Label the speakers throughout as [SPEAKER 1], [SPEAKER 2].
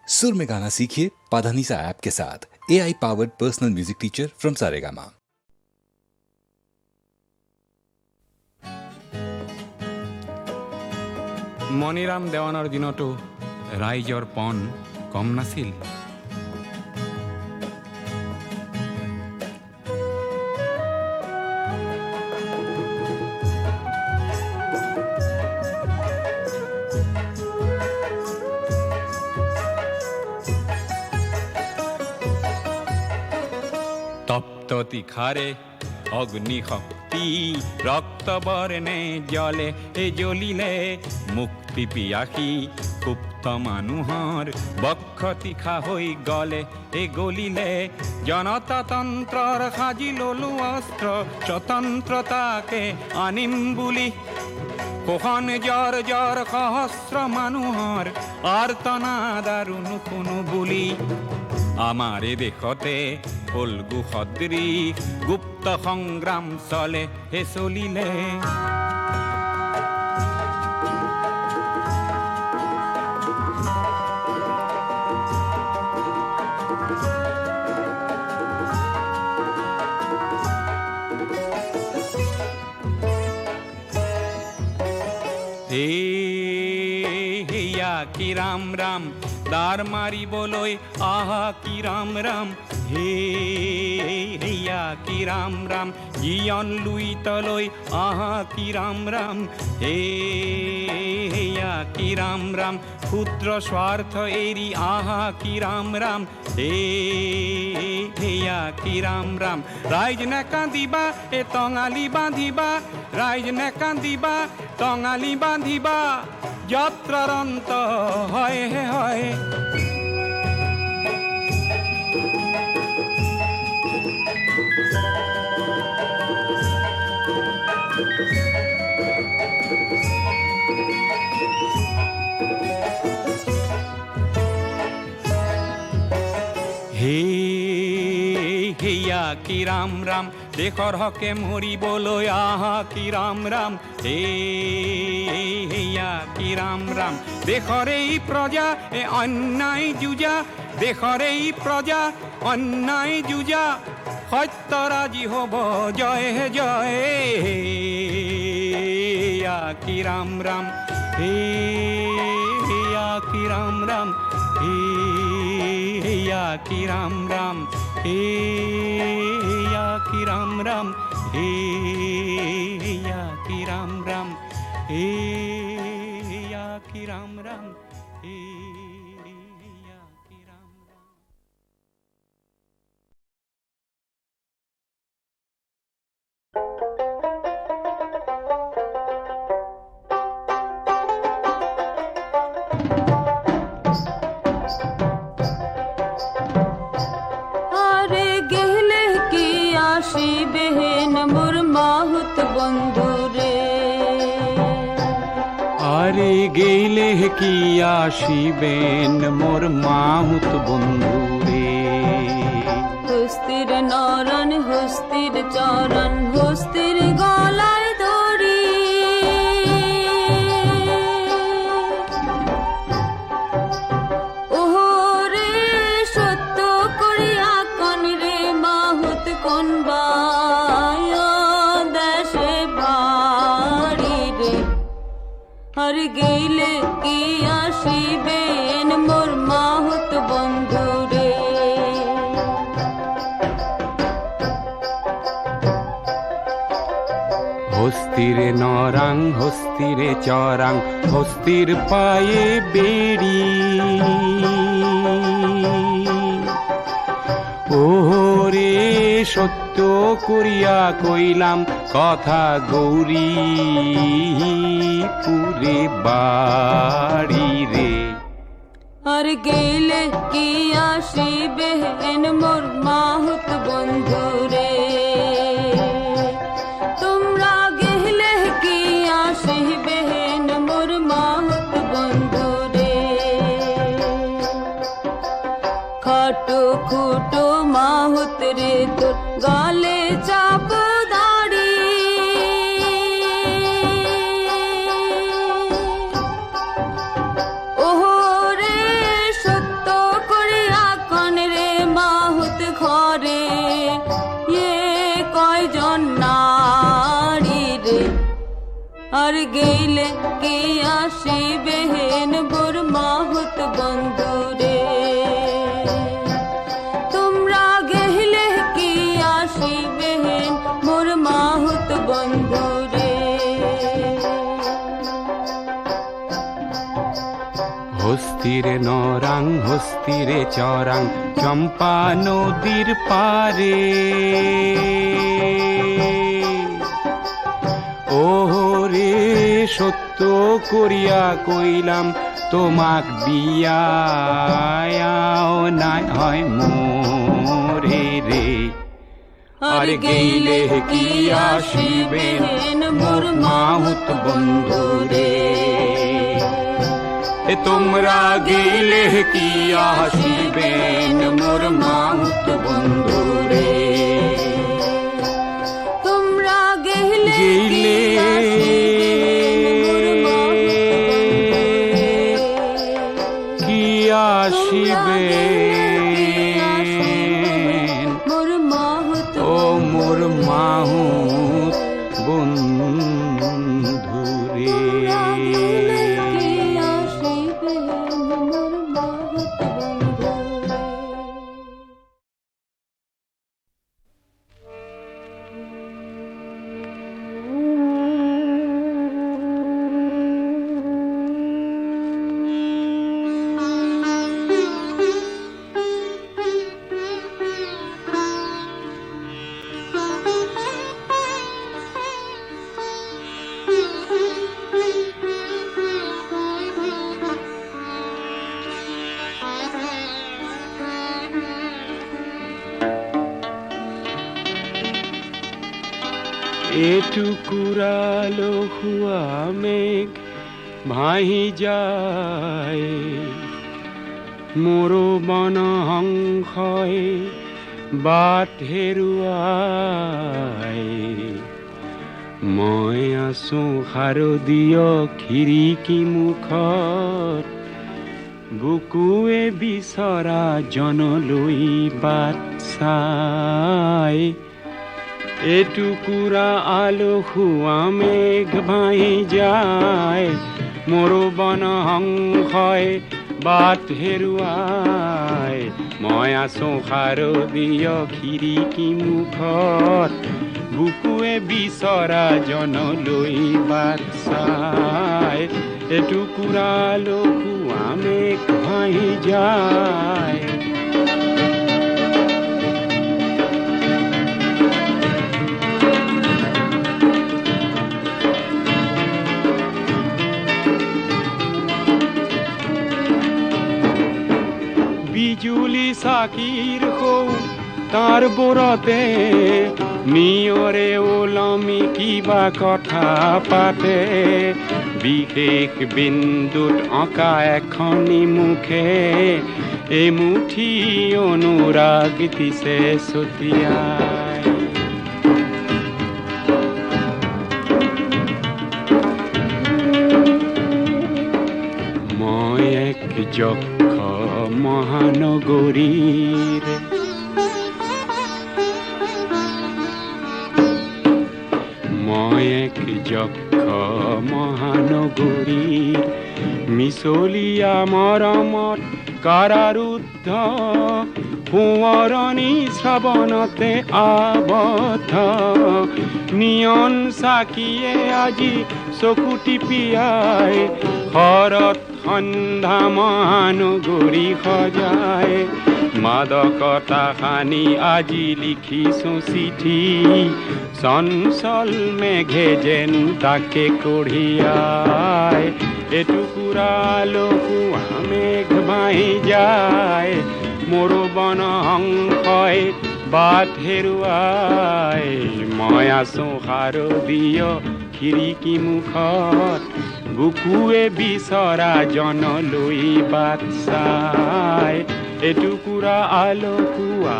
[SPEAKER 1] सुर में गाना सीखिए पाधानीसा ऐप के साथ। AI powered personal music teacher from Saregama.
[SPEAKER 2] Maniram Dewan দিনতো ৰাইজৰ পণ কম নাছিল। তপ্ত তীখারে অগ্নিশক্তি রক্ত বর্ণে জলে জ্বলিলে মুক্তি পিয়াসী সুপ্ত মানুহৰ বক্ষ তীখা হৈ গলে গলিলে জনতাতন্ত্ৰৰ সাজি ললো অস্ত্ৰ স্বতন্ত্ৰতাকে আনিম বুলি কোখন জ্বৰ জ্বৰ সহস্ৰ মানুহৰ আৰ্তনাদ আৰু নুশুনো বুলি আমাৰ দেশতে ফল্গু সদৃশ গুপ্ত সংগ্ৰাম চলে চলিলে। হেয়া কি ৰাম ৰাম দাৰ মাৰিবলৈ আহা কি ৰাম ৰাম হেয়া কি ৰাম ৰাম জীয়ন লুইতলৈ আহা কি ৰাম ৰাম হেয়া কি ৰাম ৰাম ক্ষুদ্ৰ স্বাৰ্থ এৰি আহা কি ৰাম ৰাম হেয়া কি ৰাম ৰাম ৰাইজ নেকান্দিবা টঙালি বান্ধিবা ৰাইজ নেকান্দিবা টঙালি বান্ধিবা যাত্ৰাৰ অন্ত হয় হয়। হেয়া কি ৰাম ৰাম দেশৰ হকে মৰিবলৈ আহা কি ৰাম ৰাম হেয়া কি ৰাম ৰাম দেশৰ এই প্ৰজা অন্যায় যুঁজা দেশৰ এই প্ৰজা অন্যায় যুঁজা সত্যৰাজি হ'ব জয় জয় হেয়া কি ৰাম ৰাম হেয়া কি ৰাম ৰাম হেয়া কি ৰাম ৰাম হেয়া কি ৰাম ৰাম হেয়া কি ৰাম ৰাম হেয়া কি ৰাম ৰাম হেয়া কি ৰাম ৰাম।
[SPEAKER 3] বেহেন মোর মাহুত বন্ধু রে
[SPEAKER 2] আরে গেলে কি আসিবেন মোর মাহুত বন্ধু রে
[SPEAKER 3] হস্তির নরণ হস্তির চরণ হস্তির গলায় দড়ি ওরে সত্য করিয়া কোন রে মাহুত কোন আর গেলে কি আসিবেন মোর মাহুত বন্ধু রে
[SPEAKER 2] হস্তিরে নরাং হস্তিরে চরাং হস্তির পায়ে বেড়ি ওরে সত্য করিয়া কইলাম কথা গৌরী পুরে বাড়ি রে
[SPEAKER 3] আর গেলে কি আসিবেন মোর মাহুত বন্ধু রে তোমরা গেলে কি আসিবেন মোর মাহুত বন্ধু রে খাটো খুটো মাহুত রে তোর গালে চাপ দাড়ি ওরে সত্য গেলে কি আসিবেন মোর মাহুত বন্ধুরে তোমরা গেলে কি আসিবেন মোর মাহুত বন্ধুরে
[SPEAKER 2] হস্তিরে নরাং হস্তিরে চরাং চম্পা নদীর পারে ওরে সত্য করিয়া কইলাম তোমাক বিয়াও নাই হয় মোরে রে আর গেলে কি আসিবেন মোর মাহুত বন্ধুরে তোমরা গেলে কি আসিবেন মোর মাহুত বন্ধুরে
[SPEAKER 3] তোমরা গেলে
[SPEAKER 2] কি আসিবেন
[SPEAKER 3] মোর মাহুত
[SPEAKER 2] ও মোর মাহুত বন্ধুরে এটুকুরালো হুয়া মেঘ ভাহি যায় মোৰো বন হংসই বাট হেৰুৱাই মই আছো শাৰদীয় খিৰিকী মুখত বুকুৱে বিচৰা জনলৈ বাট চাই এটুকুৰা আলসুৱা মেঘ ভাহি যায় মোৰো বন হংসই বাট হেৰুৱাই মই আছো শাৰদীয় খিৰিকী মুখত বুকুৱে বিচৰা জনলৈ বাট চাই এটুকুৰা আলসুৱা মেঘ ভাহি যায় বিজুলি চাকিৰ সৌ তাৰ বোৰতে নিয়ৰে ওলমি কিবা কথা পাতে বিশেষ বিন্দুত অঁকা এখনি মুখে এমুঠি অনুৰাগ দিছে ছটিয়াই মই এক যক্ষ মহানগৰীৰ মই এক যক্ষ মহানগৰীৰ মিছলীয়া মৰমত কাৰাৰুদ্ধ সোঁৱৰণি শ্ৰাৱণতে আবদ্ধ নিয়ন চাকিয়ে আজি চকু টিপিয়াই শৰত সন্ধ্যা মহানগৰী সজায় মাদকতা সানি আজি লিখিছো চিঠি চঞ্চল মেঘে যেন তাকে কঢ়িয়াই এটুকুৰা আলসুৱা মেঘ ভাহি যায় মোৰো বন হংসই বাট হেৰুৱাই মই আছো শাৰদীয় খিৰিকী মুখত বুকুৱে বিচৰা জনলৈ বাট চাই এটুকুৰা আলসুৱা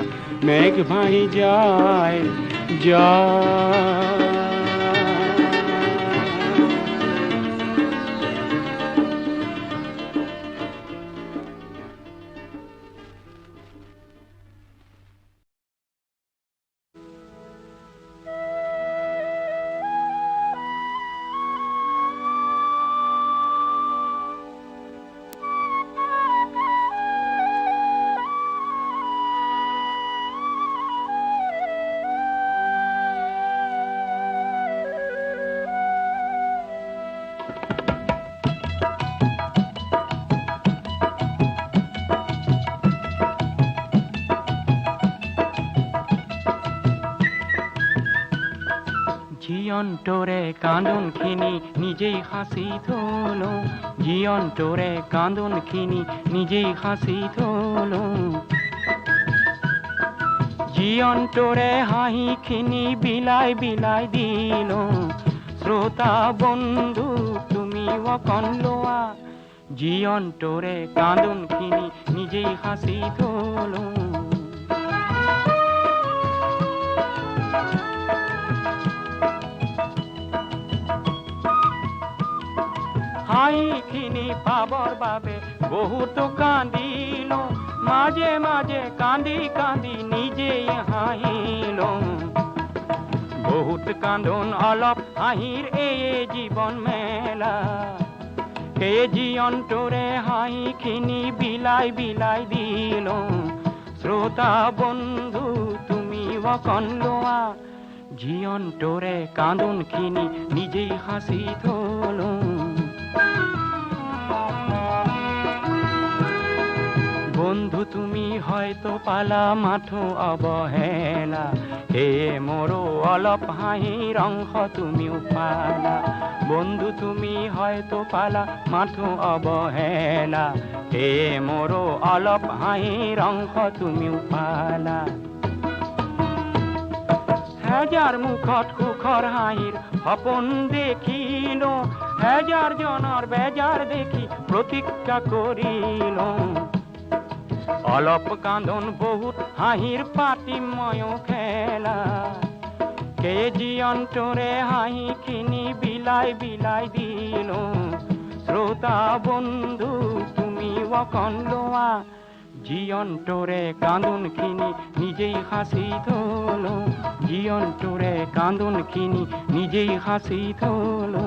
[SPEAKER 2] মেঘ ভাহি যায়
[SPEAKER 4] জীয়ন্তরে কান্দন খিনি নিজেই হাসি থলো, জীয়ন্তরে কান্দন খিনি নিজেই হাসি থলো, জীয়ন্তরে হাঁহি খিনি বিলাই বিলাই দিল, শ্রোতা বন্ধু তুমি অকন লোয়া, জীয়ন্তরে কান্দন খিনি নিজেই হাসি থলো। হাঁহিখিনি পাবৰ বাবে বহুত কান্দিল, মাঝে মাঝে কান্দি কান্দি নিজেই হাঁহিল, বহুত কান্দন অলপ হাঁহির এই জীবন মেলা, কে জীয়ন্তরে হাঁহিখিনি বিলাই বিলাই দিল, শ্রোতা বন্ধু তুমি অকন লোয়া, জীয়ন্তরে কান্দন খিনি নিজেই হাসি থলো। বন্ধু তুমি হয়তো পালা মাথো অবহেলা, হে মোৰো অলপ হাঁহিৰ অংশ তুমিও পালা, বন্ধু তুমি হয়তো পালা মাথো অবহেলা, হে মোৰো অলপ হাঁহিৰ অংশ তুমিও পালা। হাজাৰ মুখত সুখৰ হাঁহিৰ সপোন দেখিল, হাজাৰ জনৰ বেজাৰ দেখি প্ৰতিজ্ঞা কৰিল, অলপ কান্দন বহুত হাঁহিৰ পাতি ময়ো খেলা, কে জীয়ন্তৰে হাঁহিখিনি বিলাই বিলাই দিল, শ্রোতা বন্ধু তুমি অকন লোৱা, জীয়ন্তৰে কান্দন খিনি নিজেই হাসি থলো, জীয়ন্তৰে কান্দন খিনি নিজেই হাসি থলো।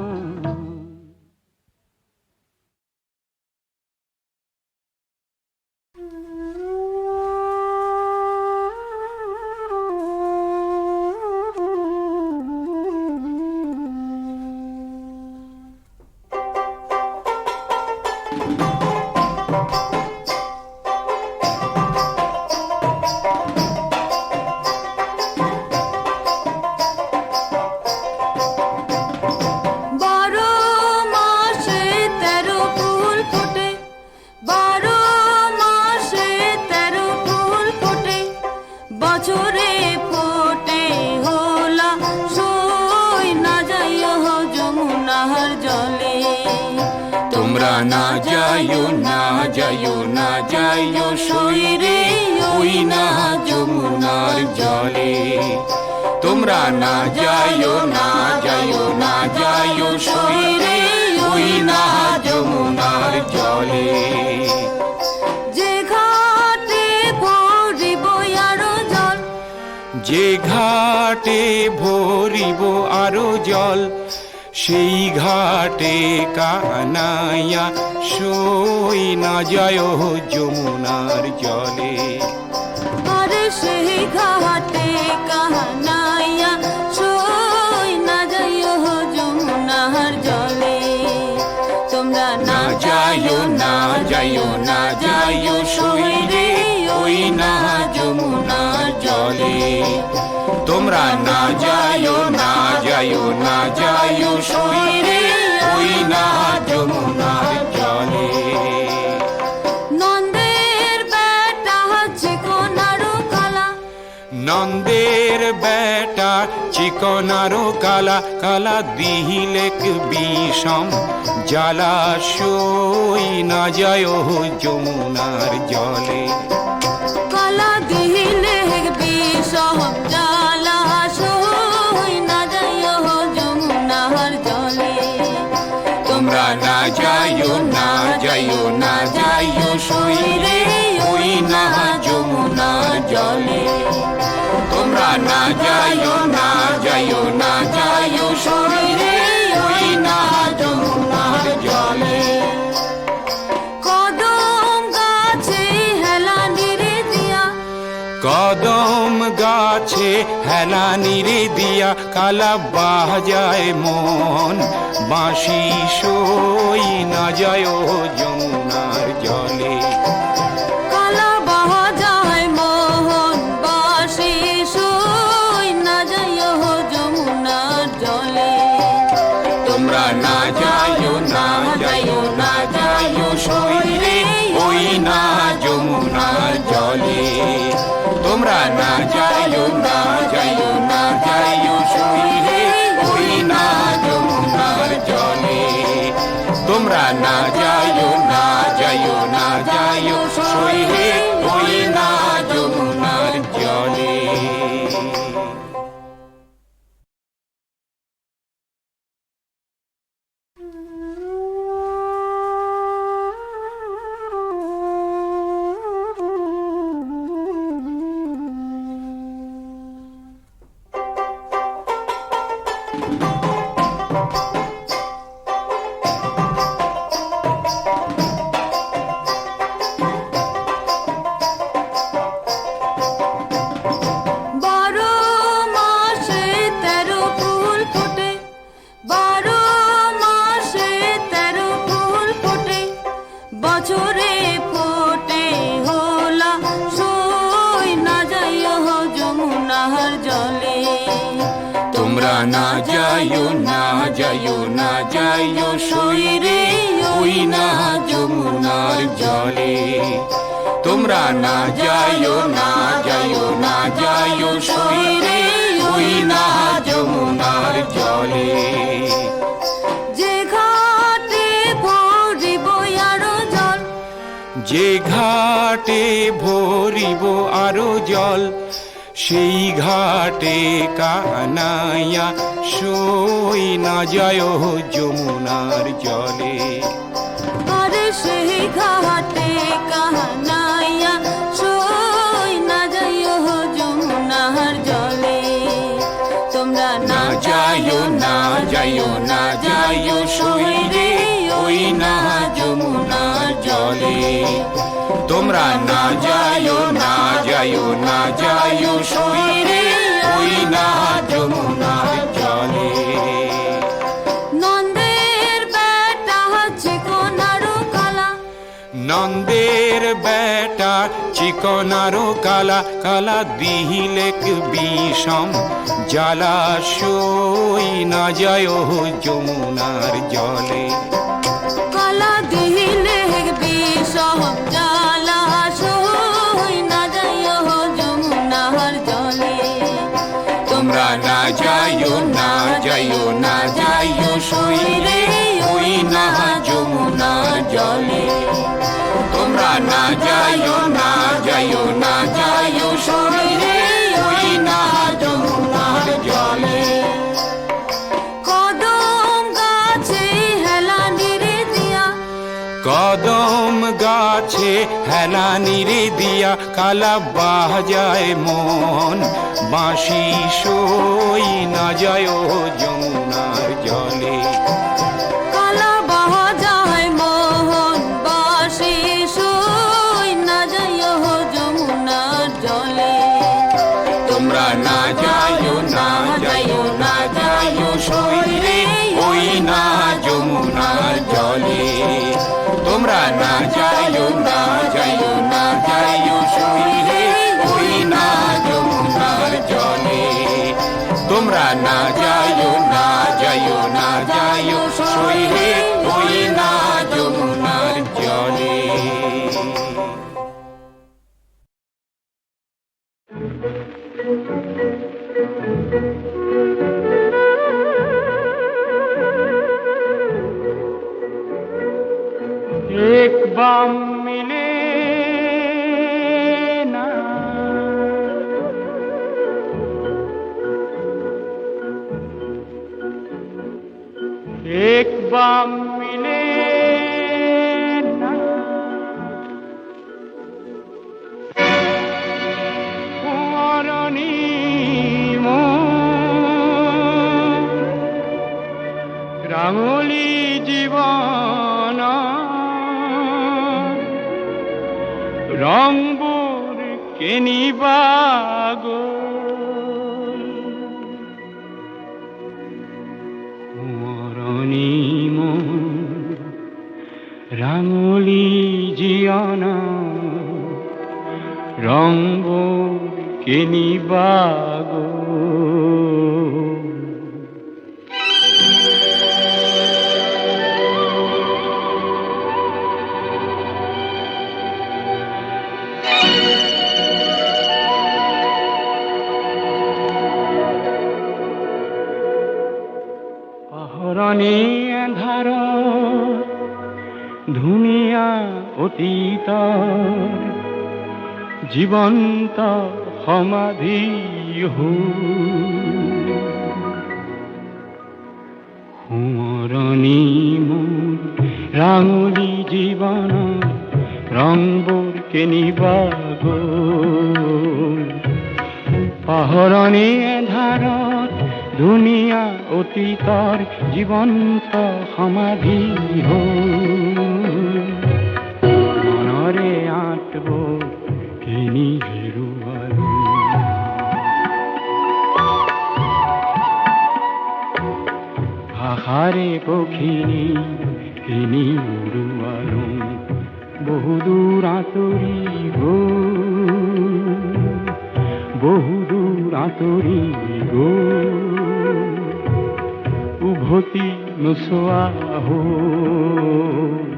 [SPEAKER 2] তোমরা না যাইও না যাইও না যাইও সই রে ওই না যমুনার জলে, তোমরা না যাইও না যাইও না যাইও সই রে ওই না যমুনার জলে।
[SPEAKER 3] যে ঘাটে ভরিব আরো জল,
[SPEAKER 2] যে ঘাটে ভরিব আরো জল, সেই ঘাটে কানাইয়া সই না যায় যমুনার জলে।
[SPEAKER 3] আরে সেই ঘাটে কানাইয়া সই না যায় যমুনার জলে, তোমরা না
[SPEAKER 2] যাইও না যাইও না যাইও সই রে ওই না যমুনার জলে, তোমরা না যাইও না যাইও না যাইও সই রে ওই না যমুনার জলে।
[SPEAKER 3] নন্দের বেটা চিকনারো কালা,
[SPEAKER 2] নন্দের বেটা চিকনারো কালা, কালা দিহিলেক বিষম জ্বালা সই না যায় যমুনার জলে।
[SPEAKER 3] কালা দিলে বিষম জ্বালা সই না যায় যমুনার জলে,
[SPEAKER 2] তোমরা না যাইও না যাইও না যাইও সই রে ওই না যমুনার জলে, তোমরা না যাইও না যাইও না যাইও সই রে ওই না যমুনার জলে।
[SPEAKER 3] কদম গাছে হেলানি রে দিয়া,
[SPEAKER 2] কদম গাছে হেলানি রে দিয়া, কালা বাজায় মন বাঁশি সই না যায় যমুনার জলে।
[SPEAKER 3] কালা বাজায় মোহন বাঁশি সই না যায় যমুনার জলে,
[SPEAKER 2] যমুনার জলে তোমরা না যাইও না যাইও না যাইও সই হে ওই না যমুনার জলে তোমরা না যাইও না যাইও না যাইও সই হে ওই না যমুনার জলে
[SPEAKER 3] বারো মাসে 13 ফুল ফোটে, 12 মাসে 13 ফুল ফোটে, বছরে ফোটে হোলা সই না যাইও যমুনার জলে
[SPEAKER 2] তোমরা না যাইও না যাইও না যাইও সই রে ওই না যমুনার জলে তোমরা না যাইও না যাইও না যাইও সই রে ওই না যমুনার জলে
[SPEAKER 3] যে ঘাটে ভরিব আরো জল,
[SPEAKER 2] যে ঘাটে ভরিব আরো জল সেই ঘাটে কানাইয়া সই না যায় যমুনার জলে
[SPEAKER 3] আরে সেই ঘাটে কানাইয়া সই না যাইও যমুনার জলে তোমরা
[SPEAKER 2] না যাইও না যাইও না যাইও সই রে ওই না যমুনার জলে তোমরা না যাইও না যাইও না যাইও সই রে ওই না যমুনার জলে
[SPEAKER 3] নন্দের বেটা চিকনারো কালা,
[SPEAKER 2] নন্দের বেটা চিকনারো কালা কালা দিহিলেক বিষম জ্বালা সই না যায় যমুনার জলে
[SPEAKER 3] কালা দিলে বিষম জ্বালা সই না যাইও যমুনার জলে
[SPEAKER 2] তোমরা না যাইও না যাইও না যাইও সই রে ওই না যমুনার জলে তোমরা না যাইও না যাইও না যাইও সই রে ওই না যমুনার জলে
[SPEAKER 3] কদম গাছে হেলানিরে দিয়া,
[SPEAKER 2] কদম গাছে হেলানিরে দিয়া কালা বাজায় মন বাঁশি সই না যায় যমুনার জলে
[SPEAKER 3] কালা বাজায় মোহন বাঁশি সই না যাইও যমুনার জলে
[SPEAKER 2] তোমরা না যাইও না যাইও না যাইও সই রে ওই না যমুনার জলে তোমরা না যাইও না যাইও না যাইও সই রে ওই না যমুনার জলে তোমরা না যাইও না যাইও না যাইও সই রে ওই না যমুনার জলে
[SPEAKER 4] एक बाम मिले ना एक बाम मिले ना কুঁৱৰণী মোৰ ৰাঙলী জীৱন ৰংবোৰ কেনিবা গ'ল কুঁৱৰণী মোৰ ৰাঙলী জীৱন ৰংবোৰ কেনিবা গ'ল অতীতৰ জীৱন্ত সমাধি সোঁৱৰণি মোৰ ৰাঙলী জীৱনৰ ৰংবোৰ কেনিবা গ'ল পাহৰণি ধাৰত ধুনীয়া অতীতৰ জীৱন্ত সমাধি মনৰে আঁতবোৰ কিনি হেৰুৱালো ভাষাৰে পখিনী কিনি উৰুৱালো বহুদূৰ আঁতৰি গ'ল বহুদূৰ আঁতৰি গ'ল উভতি নোচোৱা হ'ল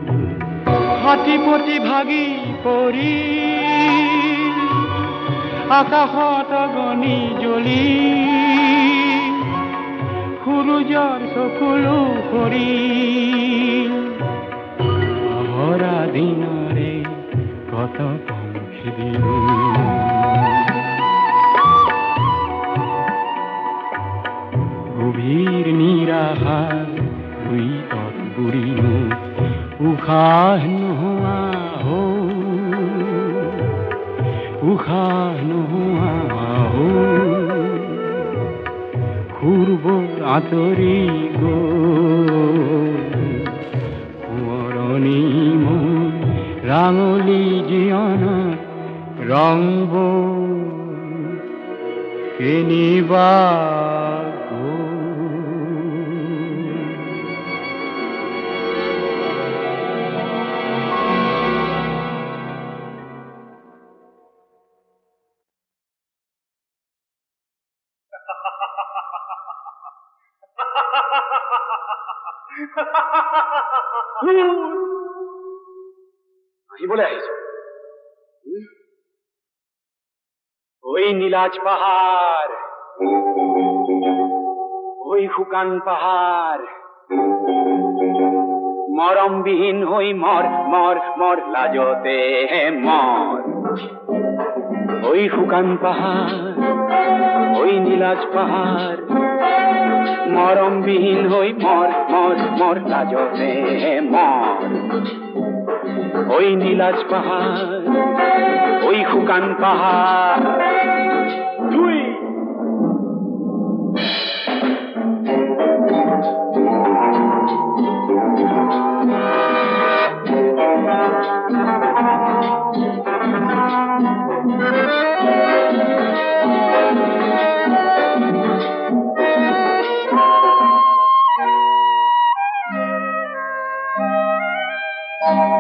[SPEAKER 4] হাতীপতি ভাগি পৰি আকাশত অগনি জ্বলি সূৰুজৰ চকুলো পৰি অহৰা দিনৰে কত পংখী দিলো গভীৰ নিৰাশাৰ দুইতত বুৰিলো উশাহ নোহোৱা হ'ল উশাহ নোহোৱা হ'ল সুৰবোৰ আঁতৰি গ'ল সোঁৱৰণি মোৰ ৰাঙলী জীৱনত ৰংবোৰ কেনিবা
[SPEAKER 5] আহিবলৈ আহিছো ওই নীলাজ পাহাড় ওই শুকান পাহাড় মৰমবিহীন হৈ মৰ মৰ মৰ লাজতে মৰ ওই শুকান পাহাড় ওই নীলাজ পাহাড় মৰমবিহীন হৈ মৰ মৰ মৰ লাজতে মৰ ওই নীলাজ পাহাড় ওই শুকান পাহাড় তুই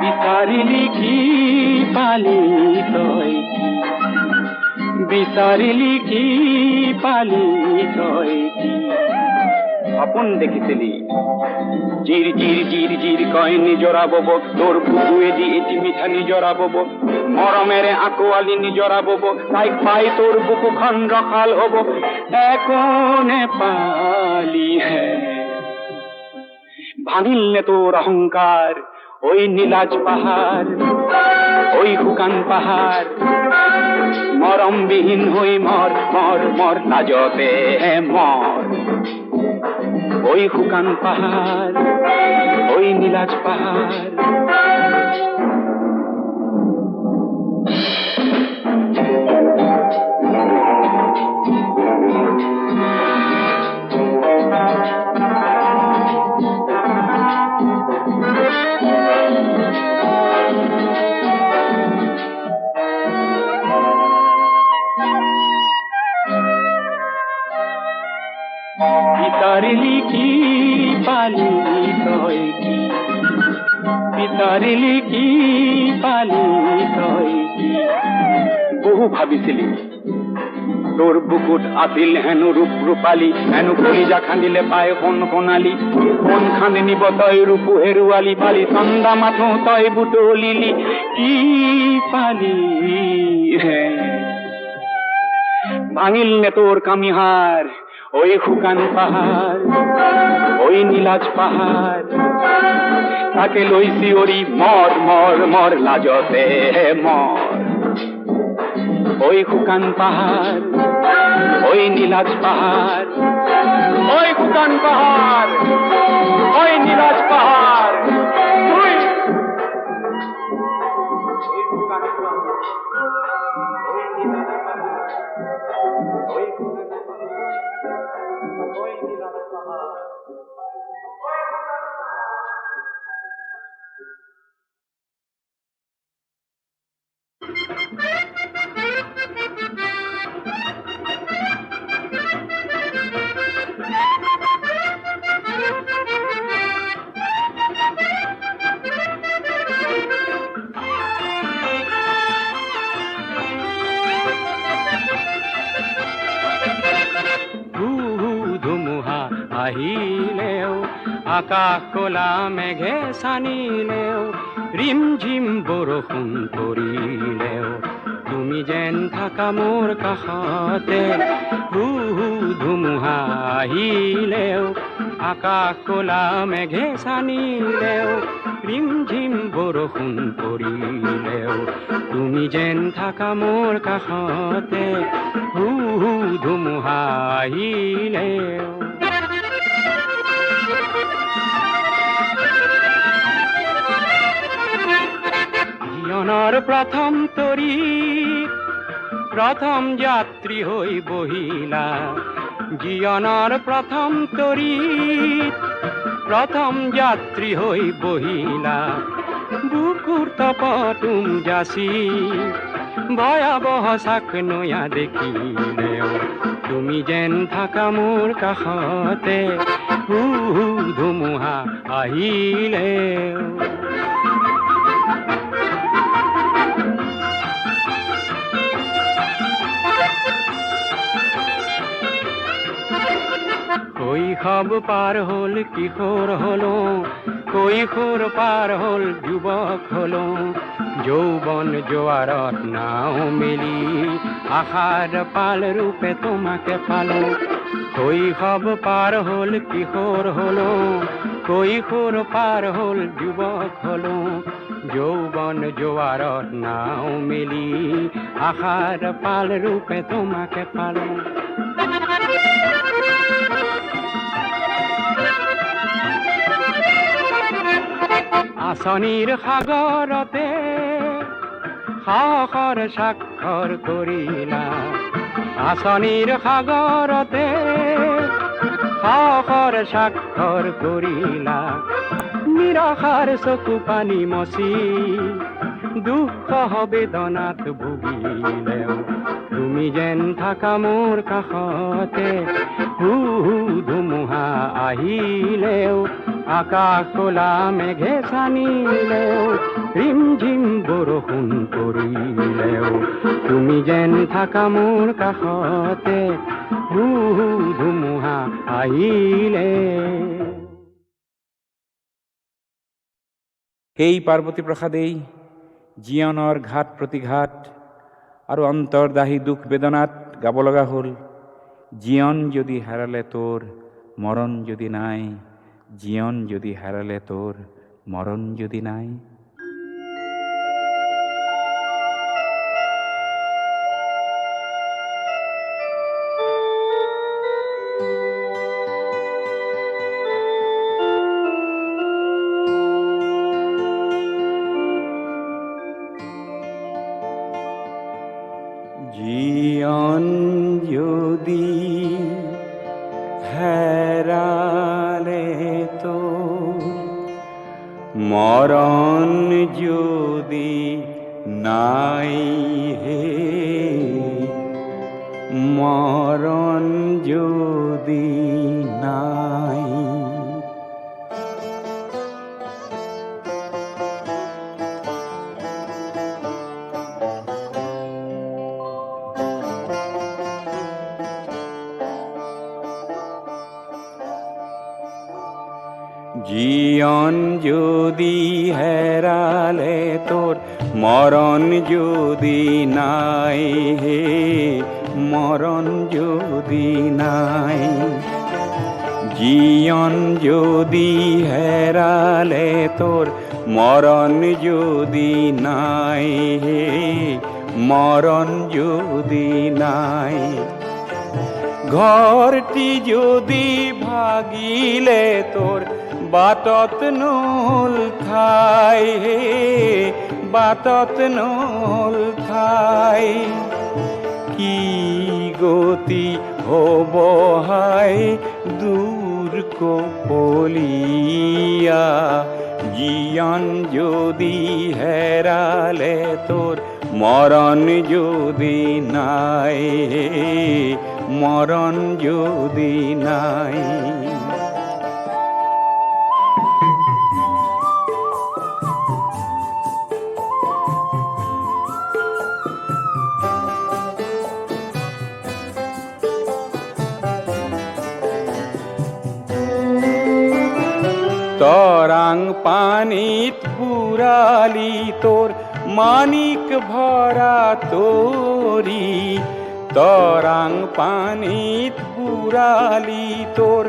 [SPEAKER 5] বিচাৰিলি কি পালি তই বিচাৰিলি কি পালি তই কি সপোন দেখিছিলি জিৰ জিৰ জিৰ জিৰ কয় নিজৰা বব তোৰ বুকুৱেদি এটি মিঠা নিজৰা বব মৰমেৰে আঁকোৱালি নিজৰা বব তাইক পাই তোৰ বুকুখন ৰখাল হব একো নেপালি হে ভাঙিল নে তোৰ অহংকাৰ ওই নীলাজ পাহাড় ওই শুকান পাহাড় মৰমবিহীন হৈ মৰ মৰ মৰ লাজতে মৰ ওই শুকান পাহাড় ওই নীলাজ পাহাড় বিচাৰিলি কি পালি তই কি বিচাৰিলি কি পালি তই কি বহু ভাবিছিলি তোৰ বুকুত আছিল হেনো ৰূপ ৰূপালী হেনো কলিজা খান্দিলে পায় সোণ সোণালী সোণ খান্দি নিব তই ৰূপ হেৰুৱালি পালি চন্দা মাথো তই বুটলিলি কি পালি হে ভাঙিল নে তোৰ কামিহাৰ ওই শুকান পাহাৰ ওই নীলাজ পাহাৰ তাকে লৈ চিঞৰি মৰ মৰ মৰ লাজতে মৰ ওই শুকান পাহাৰ ওই নীলাজ পাহাৰ ওই শুকান পাহাৰ ওই নীলাজ পাহাৰ ওই শুকান পাহাৰ ওই নীলাজ পাহাৰ ওই শুকান পাহাৰ ওই নীলাজ পাহাৰ ধুমুহা আহিলেও আকাশ কলা মেঘে সানিলেও ৰিম ঝিম বৰষুণ পৰিলেও তুমি যেন থাকা মোৰ কাষতে ধুমুহা আহিলেও আকাশ কলা মেঘে সানিলেও ৰিম ঝিম বৰষুণ পৰিলেও তুমি যেন থাকা মোৰ কাষতে ধুমুহা আহিলেও জীৱনৰ প্ৰথম তৰি প্ৰথম যাত্ৰী হৈ বহিলা জীৱনৰ প্ৰথম তৰি প্ৰথম যাত্ৰী হৈ বহিলা বুকুৰ তপতুম যাচি ভয়াবহ চাক নয়া দেখিলেও তুমি যেন থাকা মোৰ কাষতে ধুমুহা আহিলেও কৈশৱ পাৰ হ'ল কিশোৰ হলো কৈশোৰ পাৰ হ'ল যুৱক হলো যৌৱন জোৱাৰত নাও মেলি আশাৰ পাল ৰূপে তোমাকে পালো কৈশৱ পাৰ হ'ল কিশোৰ হলো কৈশোৰ পাৰ হ'ল যুৱক হলো যৌৱন জোৱাৰত নাও মেলি আশাৰ পাল ৰূপে তোমাকে পালো আঁচনিৰ সাগৰতে সাহসৰ স্বাক্ষৰ কৰিলা আঁচনিৰ সাগৰতে সাহসৰ স্বাক্ষৰ কৰিলা নিৰাশাৰ চকু পানী মচি দুখ বেদনাত ভুগিলেও তুমি যেন থাকা মোৰ কাষতে ধুমুহা আহিলেও আকাশ কলা মেঘে সানিলেও ৰিম ঝিম বৰষুণ পৰিলেও তুমি যেন থাকা মোৰ কাষতে ধুমুহা আহিলে
[SPEAKER 6] সেই পাৰ্বতী প্ৰসাদেই জীৱনৰ ঘাট প্ৰতিঘাত আৰু অন্তৰ্দাহী দুখ বেদনাত গাব লগা হ'ল জীৱন যদি হেৰালে তোৰ মৰণ যদি নাই জীৱন যদি হেৰালে তোৰ মৰণ যদি নাই
[SPEAKER 5] জীবন যদি হেরালে তো মরণ যদি নাই হে মরণ যদি নাই জীবন যদি হেরালে তোর
[SPEAKER 2] মরণ যদি নাই হে মরণ যদি নাই জীবন যদি হেরালে তোর মরণ যদি নাই হে মরণ যদি নাই ঘরটি যদি ভাগিলে তোর বাটত নল ঠাই হে বাটত নল ঠাই কি গতি হব হাই দূর কপলিয়া জীবন যদি হেরালে তোর মরণ যদি নাই মরণ যদি নাই তরাং পানিত বুড়ালি তোর মানিক ভরা তোরি তরাং পানিত বুড়ালি তোর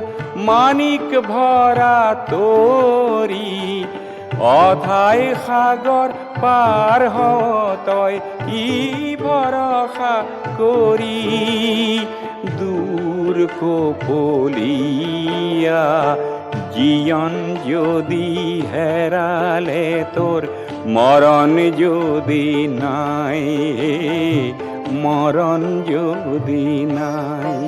[SPEAKER 2] মানিক ভরা তোরি অথায় সাগর পার হতয় কি ভরসা করি দূর কপলিয়া জীবন যদি হেরালে তোর মরণ যদি নাই মরণ যদি নাই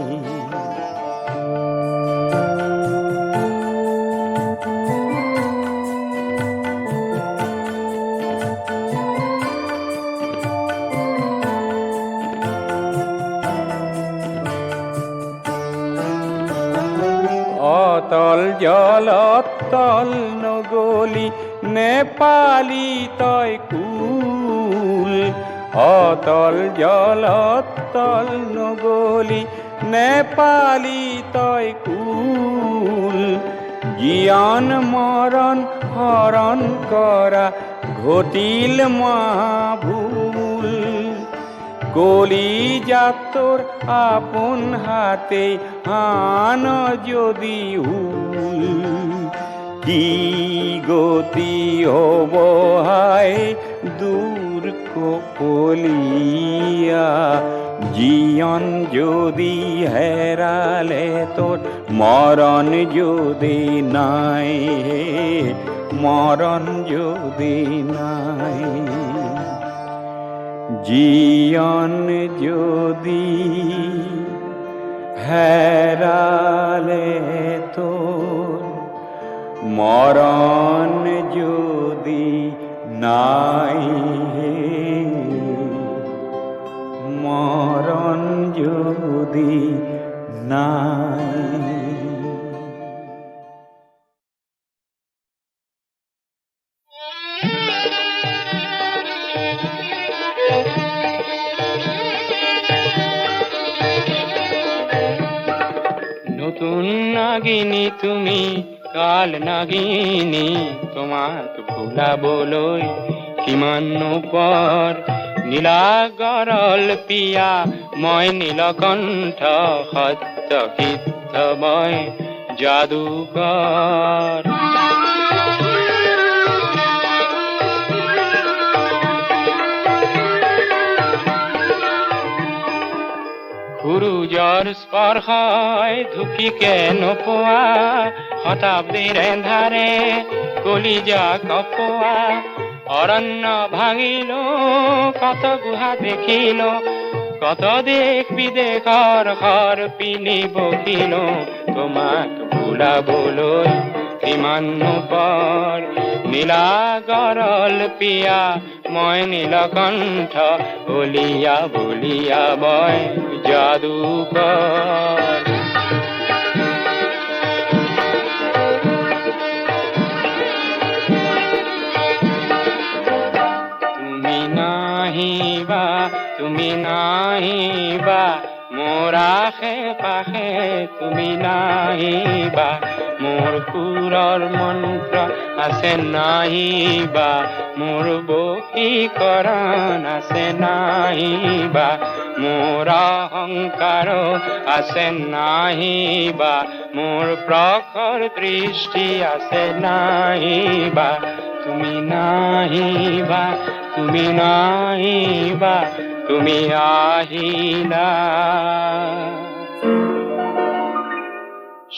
[SPEAKER 2] অতল জলত তল নগলি নেপালি তয় কুল অতল জলত তল নগলি নেপালি তয় কুল জীবন মরণ হরণ করা ঘটিল মহাভুল কলি যাতর আপন হাতে আন যদি হুল কি গতি হব হাই দূর কপলিয়া জীবন যদি হেরালে তোর মরণ যদি নাই মরণ যদি নাই জীবন যদি হেরালে তোর মরণ যদি নাই মরণ যদি নাই
[SPEAKER 7] নতুন নাগিনী তুমি কাল নাগিনী তোমাক ভুলাবলৈ কিমান পর নীলা গৰল পিয়া মই নীলকণ্ঠ সত্য সিদ্ধ মই যাদুকৰ সূৰুযৰ স্পৰ্শই ধুপিকে নোপোৱা শতাব্দীৰ এন্ধাৰে কলিজা কপোৱা অৰণ্য ভাঙিলো কত গুহা দেখিলো কত দেশ বিদেশৰ ঘৰ পিনি বকিলো তোমাক ভুলাবলৈ কিমান পৰ নীলা গৰল পিয়া মই নীলকণ্ঠ বলিয়া বলিয়া মই যাদুকৰ তুমি নাহিবা মোৰ আশে পাশে তুমি নাহিবা, মোৰ সুৰৰ মন্ত্ৰ আছে নাহিবা, মোৰ বশীকৰণ আছে নাহিবা, মোৰ অহংকাৰ আছে নাহিবা, মোৰ প্ৰখৰ দৃষ্টি আছে নাহিবা, তুমি নাহিবা, তুমি নাহিবা, তুমি আহিলা।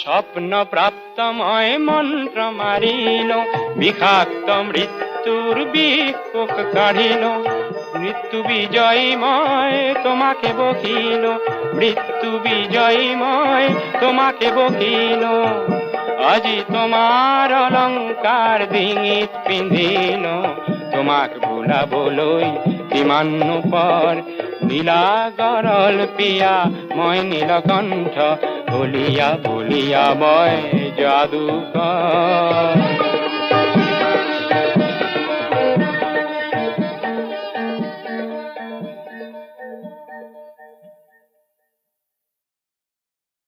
[SPEAKER 7] স্বপ্ন প্রাপ্ত মই মন্ত্র মারিল, বিষাক্ত মৃত্যুর বিক্ষোভ কাঢ়িল, মৃত্যু বিজয়ময় তোমাকে বকিল, মৃত্যু বিজয়ময় তোমাকে বকিল, আজি তোমার অলংকার ডিঙিত পিন্ধিল, তোমাক ভুলাবলৈ কিমান পৰ, নীলা গৰল পিয়া মই নীলকণ্ঠ, বলিয়া বলিয়া মই যাদুকৰ।